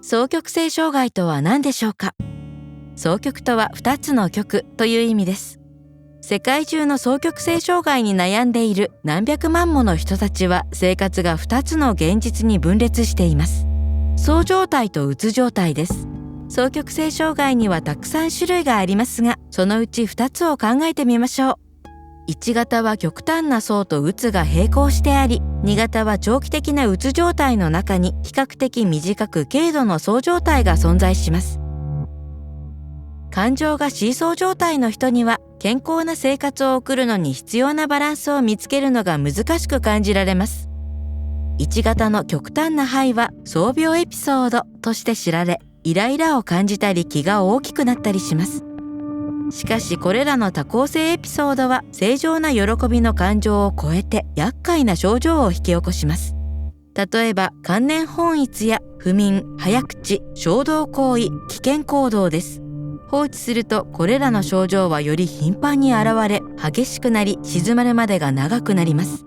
双極性障害とは何でしょうか。双極とは2つの極という意味です。世界中の双極性障害に悩んでいる何百万もの人たちは生活が2つの現実に分裂しています。そう状態とうつ状態です。双極性障害にはたくさん種類がありますが、そのうち2つを考えてみましょう。1型は極端な層とうつが並行してあり、2型は長期的なうつ状態の中に比較的短く軽度の層状態が存在します。感情がシーソー状態の人には、健康な生活を送るのに必要なバランスを見つけるのが難しく感じられます。1型の極端な範囲は躁病エピソードとして知られ、イライラを感じたり気が大きくなったりします。しかしこれらの多項性エピソードは正常な喜びの感情を超えて厄介な症状を引き起こします。例えば観念本一や不眠、早口、衝動行為、危険行動です。放置するとこれらの症状はより頻繁に現れ、激しくなり静まるまでが長くなります。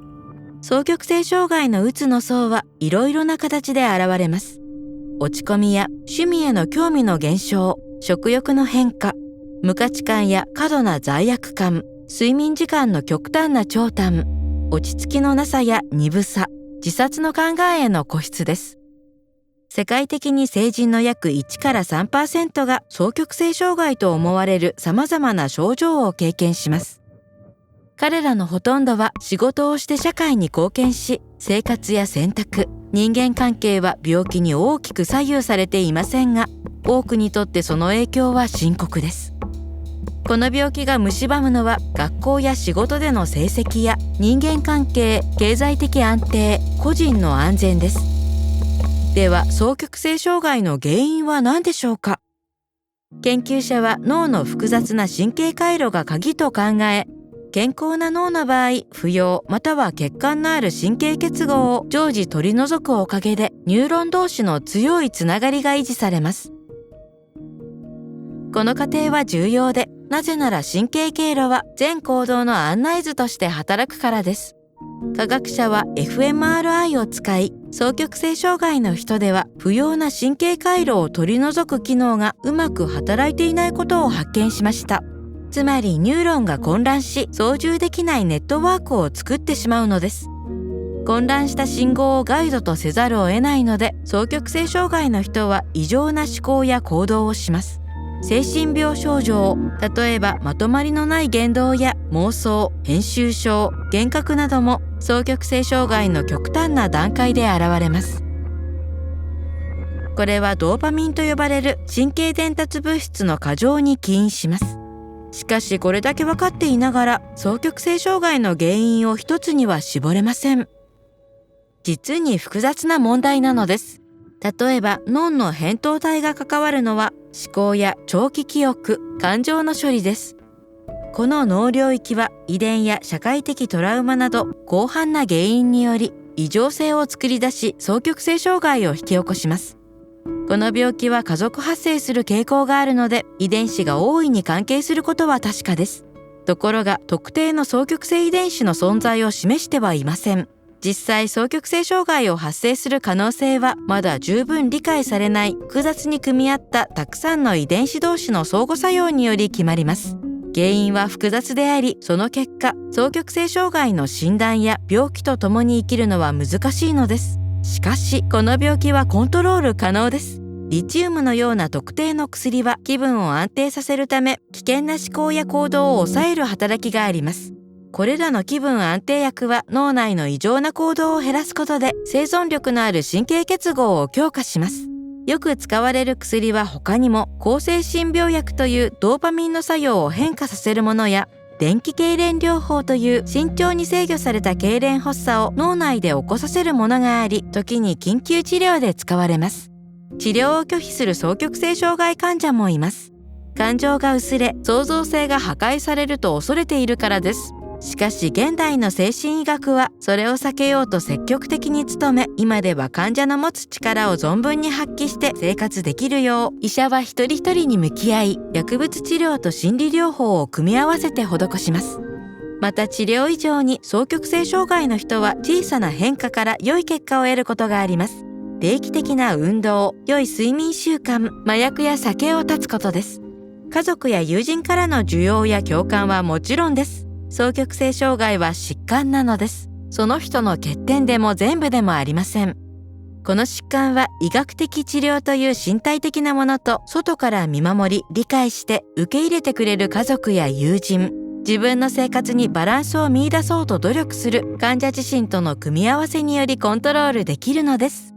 双極性障害のうつの層はいろいろな形で現れます。落ち込みや趣味への興味の減少、食欲の変化、無価値観や過度な罪悪感、睡眠時間の極端な長短、落ち着きのなさや鈍さ、自殺の考えへの固執です。世界的に成人の約1から 3% が双極性障害と思われる様々な症状を経験します。彼らのほとんどは仕事をして社会に貢献し、生活や選択、人間関係は病気に大きく左右されていませんが、多くにとってその影響は深刻です。この病気が蝕むのは学校や仕事での成績や人間関係、経済的安定、個人の安全です。では、双極性障害の原因は何でしょうか。研究者は脳の複雑な神経回路が鍵と考え、健康な脳の場合、不要または血管のある神経結合を常時取り除くおかげで、ニューロン同士の強いつながりが維持されます。この過程は重要で、なぜなら神経経路は全行動の案内図として働くからです。科学者は fMRI を使い、双極性障害の人では不要な神経回路を取り除く機能がうまく働いていないことを発見しました。つまりニューロンが混乱し、操縦できないネットワークを作ってしまうのです。混乱した信号をガイドとせざるを得ないので、双極性障害の人は異常な思考や行動をします。精神病症状、例えばまとまりのない言動や妄想、編集症、幻覚なども双極性障害の極端な段階で現れます。これはドーパミンと呼ばれる神経伝達物質の過剰に起因します。しかしこれだけ分かっていながら、双極性障害の原因を一つには絞れません。実に複雑な問題なのです。例えば脳の扁桃体が関わるのは思考や長期記憶、感情の処理です。この脳領域は遺伝や社会的トラウマなど広範な原因により異常性を作り出し、双極性障害を引き起こします。この病気は家族発生する傾向があるので、遺伝子が大いに関係することは確かです。ところが特定の双極性遺伝子の存在を示してはいません。実際双極性障害を発生する可能性はまだ十分理解されない複雑に組み合ったたくさんの遺伝子同士の相互作用により決まります。原因は複雑であり、その結果双極性障害の診断や病気と共に生きるのは難しいのです。しかしこの病気はコントロール可能です。リチウムのような特定の薬は気分を安定させるため、危険な思考や行動を抑える働きがあります。これらの気分安定薬は脳内の異常な行動を減らすことで生存力のある神経結合を強化します。よく使われる薬は他にも抗精神病薬というドーパミンの作用を変化させるものや、電気痙攣療法という慎重に制御された痙攣発作を脳内で起こさせるものがあり、時に緊急治療で使われます。治療を拒否する双極性障害患者もいます。感情が薄れ、創造性が破壊されると恐れているからです。しかし現代の精神医学はそれを避けようと積極的に努め、今では患者の持つ力を存分に発揮して生活できるよう、医者は一人一人に向き合い、薬物治療と心理療法を組み合わせて施します。また治療以上に双極性障害の人は小さな変化から良い結果を得ることがあります。定期的な運動、良い睡眠習慣、麻薬や酒を断つことです。家族や友人からの需要や共感はもちろんです。双極性障害は疾患なのです。その人の欠点でも全部でもありません。この疾患は医学的治療という身体的なものと、外から見守り理解して受け入れてくれる家族や友人、自分の生活にバランスを見出そうと努力する患者自身との組み合わせによりコントロールできるのです。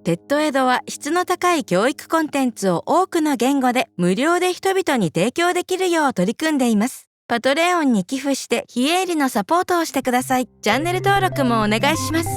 テッドエドは質の高い教育コンテンツを多くの言語で無料で人々に提供できるよう取り組んでいます。パトレオンに寄付して非営利のサポートをしてください。チャンネル登録もお願いします。